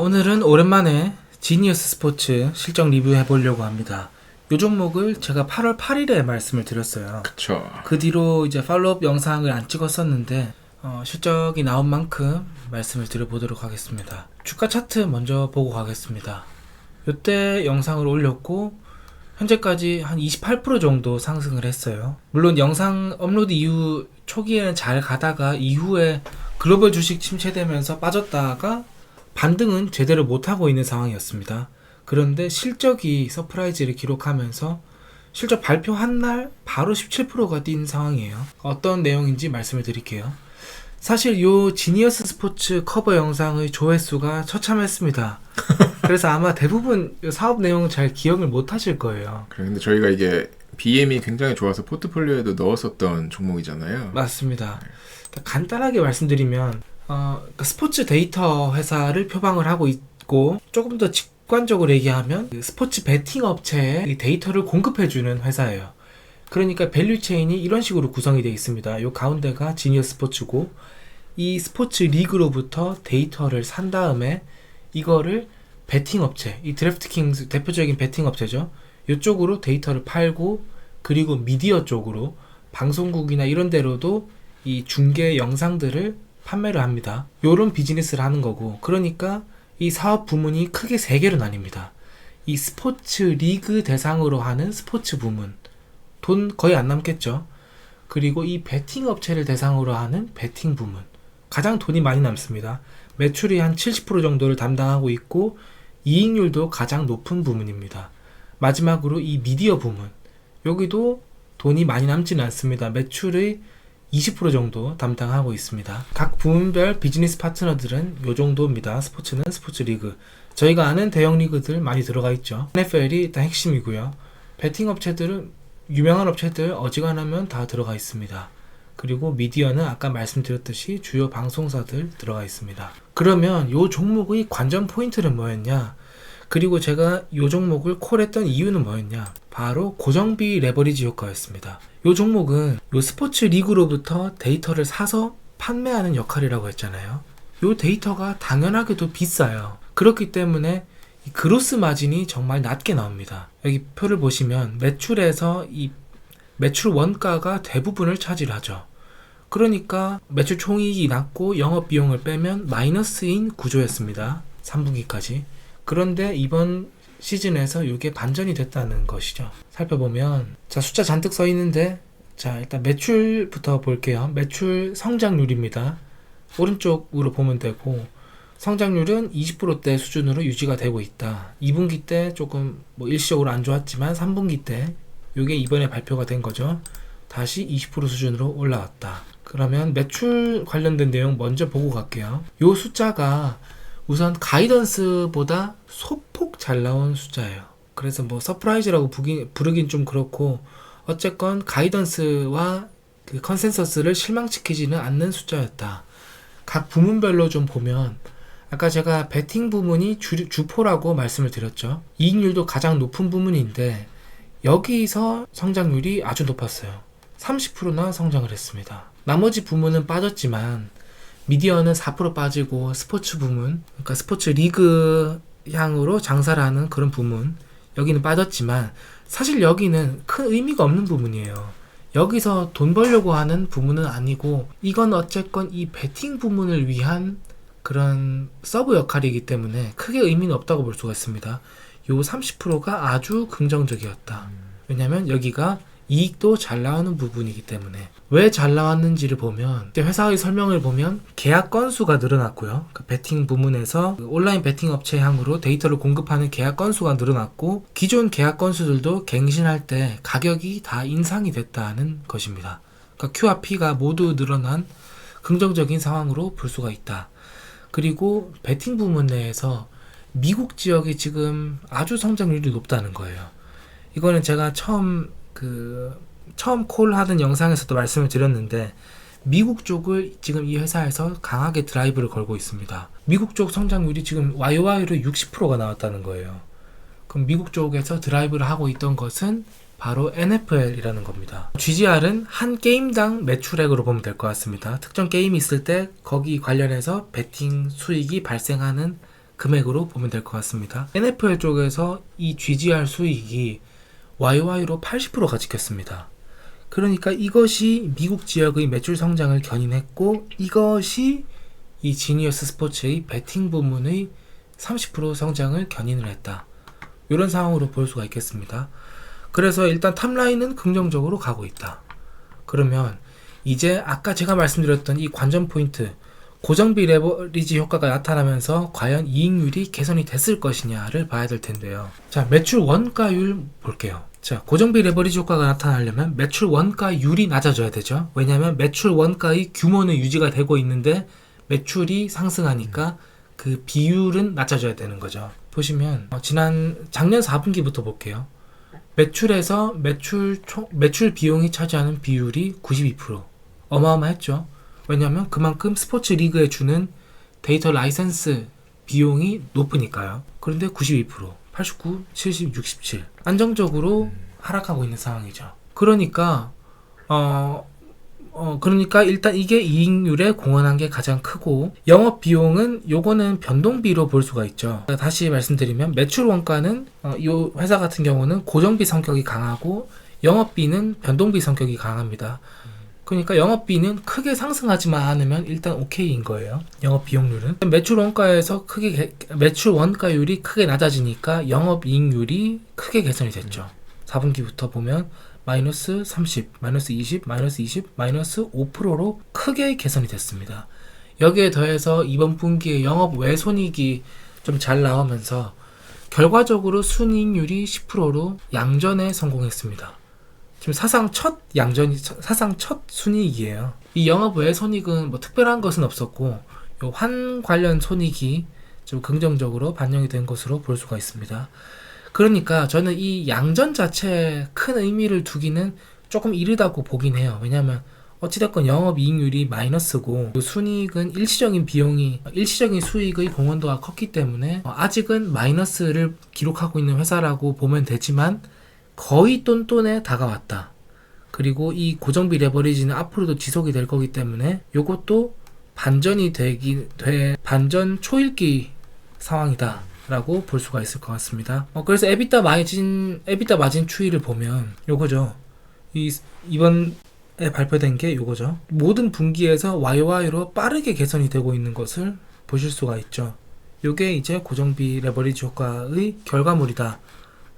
오늘은 오랜만에 지니어스 스포츠 실적 리뷰해 보려고 합니다. 이 종목을 제가 8월 8일에 말씀을 드렸어요. 그쵸. 그 뒤로 이제 팔로업 영상을 안 찍었었는데 실적이 나온 만큼 말씀을 드려보도록 하겠습니다. 주가 차트 먼저 보고 가겠습니다. 이때 영상을 올렸고 현재까지 한 28% 정도 상승을 했어요. 물론 영상 업로드 이후 초기에는 잘 가다가 이후에 글로벌 주식 침체되면서 빠졌다가 반등은 제대로 못하고 있는 상황이었습니다. 그런데 실적이 서프라이즈를 기록하면서 실적 발표한 날 바로 17%가 뛴 상황이에요. 어떤 내용인지 말씀을 드릴게요. 사실 요 지니어스 스포츠 커버 영상의 조회수가 처참했습니다. 그래서 아마 대부분 사업 내용 잘 기억을 못 하실 거예요. 그래, 근데 저희가 이게 BM이 굉장히 좋아서 포트폴리오에도 넣었었던 종목이잖아요. 맞습니다. 간단하게 말씀드리면 스포츠 데이터 회사를 표방을 하고 있고, 조금 더 직관적으로 얘기하면 스포츠 베팅 업체에 데이터를 공급해주는 회사예요. 그러니까 밸류 체인이 이런 식으로 구성이 되어 있습니다. 요 가운데가 지니어스 스포츠고, 이 스포츠 리그로부터 데이터를 산 다음에 이거를 베팅 업체, 이 드래프트킹스 대표적인 베팅 업체죠. 이쪽으로 데이터를 팔고, 그리고 미디어 쪽으로 방송국이나 이런 데로도 이 중계 영상들을 판매를 합니다. 요런 비즈니스를 하는 거고, 그러니까 이 사업 부문이 크게 3개로 나뉩니다. 이 스포츠 리그 대상으로 하는 스포츠 부문, 돈 거의 안 남겠죠. 그리고 이 베팅 업체를 대상으로 하는 베팅 부문, 가장 돈이 많이 남습니다. 매출이 한 70% 정도를 담당하고 있고 이익률도 가장 높은 부문입니다. 마지막으로 이 미디어 부문, 여기도 돈이 많이 남지는 않습니다. 매출의 20% 정도 담당하고 있습니다. 각 부문별 비즈니스 파트너들은 요 정도입니다. 스포츠는 스포츠 리그, 저희가 아는 대형 리그들 많이 들어가 있죠. NFL이 일단 핵심이고요. 베팅 업체들은 유명한 업체들 어지간하면 다 들어가 있습니다. 그리고 미디어는 아까 말씀드렸듯이 주요 방송사들 들어가 있습니다. 그러면 요 종목의 관전 포인트는 뭐였냐, 그리고 제가 요 종목을 콜했던 이유는 뭐였냐, 바로 고정비 레버리지 효과였습니다. 요 종목은 요 스포츠 리그로부터 데이터를 사서 판매하는 역할이라고 했잖아요. 요 데이터가 당연하게도 비싸요. 그렇기 때문에 이 그로스 마진이 정말 낮게 나옵니다. 여기 표를 보시면 매출에서 이 매출 원가가 대부분을 차지하죠. 그러니까 매출 총이익이 낮고 영업비용을 빼면 마이너스인 구조였습니다. 3분기까지. 그런데 이번 시즌에서 이게 반전이 됐다는 것이죠. 살펴보면 자, 숫자 잔뜩 써 있는데, 자, 일단 매출부터 볼게요. 매출 성장률입니다. 오른쪽으로 보면 되고, 성장률은 20%대 수준으로 유지가 되고 있다. 2분기 때 조금 일시적으로 안 좋았지만 3분기 때 이게 이번에 발표가 된 거죠. 다시 20% 수준으로 올라왔다. 그러면 매출 관련된 내용 먼저 보고 갈게요. 이 숫자가 우선 가이던스보다 소폭 잘 나온 숫자예요. 그래서 서프라이즈라고 부르긴 좀 그렇고, 어쨌건 가이던스와 그 컨센서스를 실망시키지는 않는 숫자였다. 각 부문별로 좀 보면, 아까 제가 베팅 부문이 주포라고 말씀을 드렸죠. 이익률도 가장 높은 부문인데 여기서 성장률이 아주 높았어요. 30%나 성장을 했습니다. 나머지 부문은 빠졌지만 미디어는 4% 빠지고, 스포츠 부문, 그러니까 스포츠 리그 향으로 장사를 하는 그런 부문, 여기는 빠졌지만 사실 여기는 큰 의미가 없는 부문이에요. 여기서 돈 벌려고 하는 부문은 아니고, 이건 어쨌건 이 베팅 부문을 위한 그런 서브 역할이기 때문에 크게 의미는 없다고 볼 수가 있습니다. 요 30%가 아주 긍정적이었다. 왜냐면 여기가 이익도 잘 나오는 부분이기 때문에. 왜 잘 나왔는지를 보면, 회사의 설명을 보면 계약 건수가 늘어났고요. 그 베팅 부문에서 온라인 베팅 업체 향으로 데이터를 공급하는 계약 건수가 늘어났고, 기존 계약 건수들도 갱신할 때 가격이 다 인상이 됐다는 것입니다. 그러니까 Q와 P가 모두 늘어난 긍정적인 상황으로 볼 수가 있다. 그리고 베팅 부문 내에서 미국 지역이 지금 아주 성장률이 높다는 거예요. 이거는 제가 처음 콜하던 영상에서도 말씀을 드렸는데, 미국 쪽을 지금 이 회사에서 강하게 드라이브를 걸고 있습니다. 미국 쪽 성장률이 지금 YOY로 60%가 나왔다는 거예요. 그럼 미국 쪽에서 드라이브를 하고 있던 것은 바로 NFL이라는 겁니다. GGR은 한 게임당 매출액으로 보면 될 것 같습니다. 특정 게임이 있을 때 거기 관련해서 베팅 수익이 발생하는 금액으로 보면 될 것 같습니다. NFL 쪽에서 이 GGR 수익이 YY로 80%가 찍혔습니다. 그러니까 이것이 미국 지역의 매출 성장을 견인했고, 이것이 이 지니어스 스포츠의 베팅 부문의 30% 성장을 견인을 했다. 이런 상황으로 볼 수가 있겠습니다. 그래서 일단 탑라인은 긍정적으로 가고 있다. 그러면 이제 아까 제가 말씀드렸던 이 관전 포인트, 고정비 레버리지 효과가 나타나면서 과연 이익률이 개선이 됐을 것이냐를 봐야 될 텐데요. 자, 매출 원가율 볼게요. 자, 고정비 레버리지 효과가 나타나려면 매출 원가율이 낮아져야 되죠. 왜냐하면 매출 원가의 규모는 유지가 되고 있는데 매출이 상승하니까 그 비율은 낮아져야 되는 거죠. 보시면 작년 4분기부터 볼게요. 매출에서 매출 비용이 차지하는 비율이 92%. 어마어마했죠. 왜냐하면 그만큼 스포츠 리그에 주는 데이터 라이센스 비용이 높으니까요. 그런데 92%, 89, 70, 67 안정적으로 하락하고 있는 상황이죠. 그러니까 일단 이게 이익률에 공헌한 게 가장 크고, 영업 비용은 요거는 변동비로 볼 수가 있죠. 다시 말씀드리면 매출 원가는 이 회사 같은 경우는 고정비 성격이 강하고 영업비는 변동비 성격이 강합니다. 그러니까 영업비는 크게 상승하지만 않으면 일단 오케이인 거예요. 영업 비용률은 매출 원가에서 매출 원가율이 크게 낮아지니까 영업 이익률이 크게 개선이 됐죠. 4분기부터 보면 마이너스 30, 마이너스 20, 마이너스 20, 마이너스 5%로 크게 개선이 됐습니다. 여기에 더해서 이번 분기에 영업 외손익이 좀 잘 나오면서 결과적으로 순이익률이 10%로 양전에 성공했습니다. 지금 사상 첫 순이익이에요. 이 영업 외손익은 뭐 특별한 것은 없었고, 요 환 관련 손익이 좀 긍정적으로 반영이 된 것으로 볼 수가 있습니다. 그러니까 저는 이 양전 자체에 큰 의미를 두기는 조금 이르다고 보긴 해요. 왜냐하면 어찌됐건 영업이익률이 마이너스고 순이익은 일시적인 수익의 공헌도가 컸기 때문에 아직은 마이너스를 기록하고 있는 회사라고 보면 되지만 거의 똔똔에 다가왔다. 그리고 이 고정비 레버리지는 앞으로도 지속이 될 거기 때문에 요것도 반전 초읽기 상황이다 라고 볼 수가 있을 것 같습니다. 그래서 에비타 마진 추이를 보면 요거죠. 이번에 발표된 게 요거죠. 모든 분기에서 YY로 빠르게 개선이 되고 있는 것을 보실 수가 있죠. 요게 이제 고정비 레버리지 효과의 결과물이다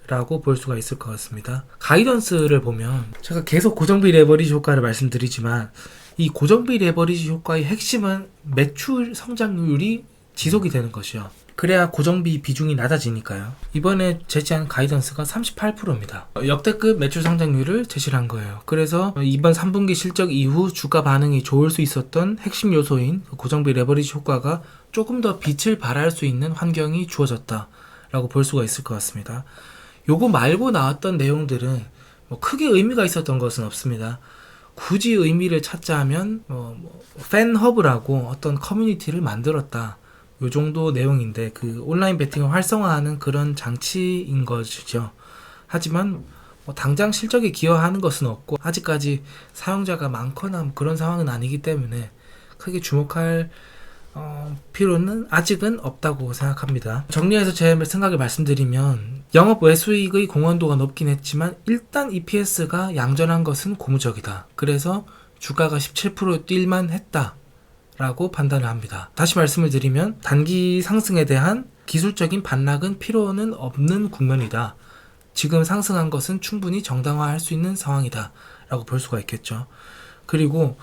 라고 볼 수가 있을 것 같습니다. 가이던스를 보면 제가 계속 고정비 레버리지 효과를 말씀드리지만, 이 고정비 레버리지 효과의 핵심은 매출 성장률이 지속이 되는 것이요. 그래야 고정비 비중이 낮아지니까요. 이번에 제시한 가이던스가 38%입니다. 역대급 매출 성장률을 제시를 한 거예요. 그래서 이번 3분기 실적 이후 주가 반응이 좋을 수 있었던 핵심 요소인 고정비 레버리지 효과가 조금 더 빛을 발할 수 있는 환경이 주어졌다 라고 볼 수가 있을 것 같습니다. 요거 말고 나왔던 내용들은 뭐 크게 의미가 있었던 것은 없습니다. 굳이 의미를 찾자 하면 팬허브라고 어떤 커뮤니티를 만들었다, 요 정도 내용인데 그 온라인 베팅을 활성화하는 그런 장치인 것이죠. 하지만 당장 실적에 기여하는 것은 없고 아직까지 사용자가 많거나 그런 상황은 아니기 때문에 크게 주목할 필요는 아직은 없다고 생각합니다. 정리해서 제 생각을 말씀드리면, 영업 외수익의 공헌도가 높긴 했지만 일단 EPS가 양전한 것은 고무적이다. 그래서 주가가 17% 뛸만 했다 라고 판단을 합니다. 다시 말씀을 드리면 단기 상승에 대한 기술적인 반락은 필요는 없는 국면이다. 지금 상승한 것은 충분히 정당화할 수 있는 상황이다 라고 볼 수가 있겠죠. 그리고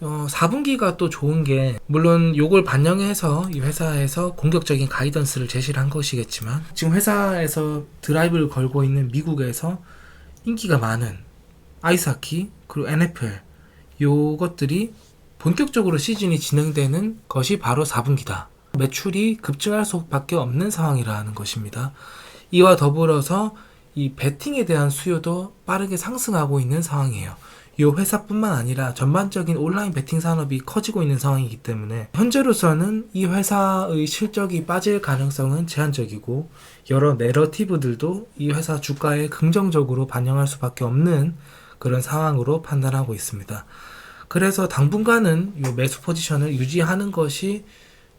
4분기가 또 좋은 게, 물론 요걸 반영해서 이 회사에서 공격적인 가이던스를 제시를 한 것이겠지만, 지금 회사에서 드라이브를 걸고 있는 미국에서 인기가 많은 아이스하키 그리고 NFL, 요것들이 본격적으로 시즌이 진행되는 것이 바로 4분기다. 매출이 급증할 수밖에 없는 상황이라는 것입니다. 이와 더불어서 이 베팅에 대한 수요도 빠르게 상승하고 있는 상황이에요. 이 회사뿐만 아니라 전반적인 온라인 베팅 산업이 커지고 있는 상황이기 때문에 현재로서는 이 회사의 실적이 빠질 가능성은 제한적이고, 여러 내러티브들도 이 회사 주가에 긍정적으로 반영할 수밖에 없는 그런 상황으로 판단하고 있습니다. 그래서 당분간은 이 매수 포지션을 유지하는 것이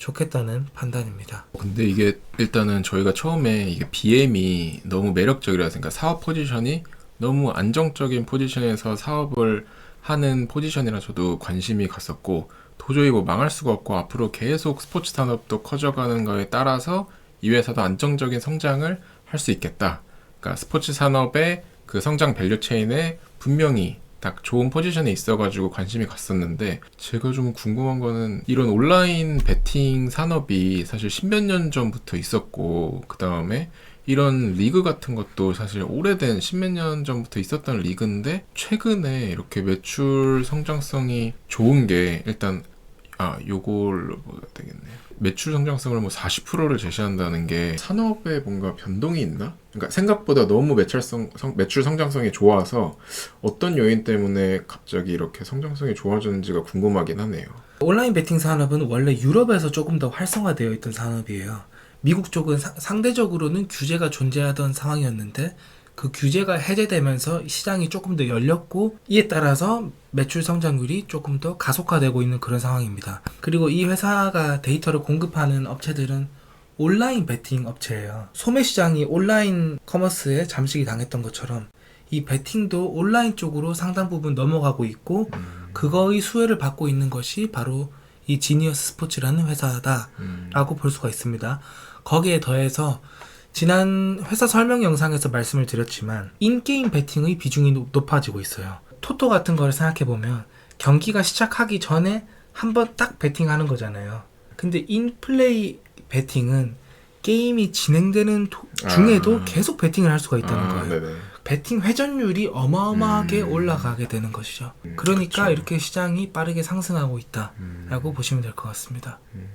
좋겠다는 판단입니다. 근데 이게 일단은 저희가 처음에 이게 BM이 너무 매력적이라서, 그러니까 사업 포지션이 너무 안정적인 포지션에서 사업을 하는 포지션이라 저도 관심이 갔었고, 도저히 뭐 망할 수가 없고 앞으로 계속 스포츠 산업도 커져가는 거에 따라서 이 회사도 안정적인 성장을 할 수 있겠다. 그러니까 스포츠 산업의 그 성장 밸류 체인에 분명히 딱 좋은 포지션에 있어가지고 관심이 갔었는데, 제가 좀 궁금한 거는 이런 온라인 베팅 산업이 사실 십몇 년 전부터 있었고, 그 다음에 이런 리그 같은 것도 사실 오래된 십몇 년 전부터 있었던 리그인데, 최근에 이렇게 매출 성장성이 좋은 게 일단 요걸로 보야 되겠네요. 매출 성장성을 뭐 40%를 제시한다는 게 산업에 뭔가 변동이 있나? 그러니까 생각보다 너무 매출 성장성이 좋아서 어떤 요인 때문에 갑자기 이렇게 성장성이 좋아졌는지가 궁금하긴 하네요. 온라인 베팅 산업은 원래 유럽에서 조금 더 활성화되어 있던 산업이에요. 미국 쪽은 상대적으로는 규제가 존재하던 상황이었는데, 그 규제가 해제되면서 시장이 조금 더 열렸고, 이에 따라서 매출 성장률이 조금 더 가속화되고 있는 그런 상황입니다. 그리고 이 회사가 데이터를 공급하는 업체들은 온라인 베팅 업체예요. 소매 시장이 온라인 커머스에 잠식이 당했던 것처럼 이 베팅도 온라인 쪽으로 상당 부분 넘어가고 있고, 그거의 수혜를 받고 있는 것이 바로 이 지니어스 스포츠라는 회사다라고 볼 수가 있습니다. 거기에 더해서 지난 회사 설명 영상에서 말씀을 드렸지만 인게임 베팅의 비중이 높아지고 있어요. 토토 같은 거를 생각해보면 경기가 시작하기 전에 한번 딱 베팅하는 거잖아요. 근데 인플레이 베팅은 게임이 진행되는 중에도 계속 베팅을 할 수가 있다는 거예요. 네네. 베팅 회전율이 어마어마하게 올라가게 되는 것이죠. 그러니까 그렇죠. 이렇게 시장이 빠르게 상승하고 있다라고 보시면 될 것 같습니다.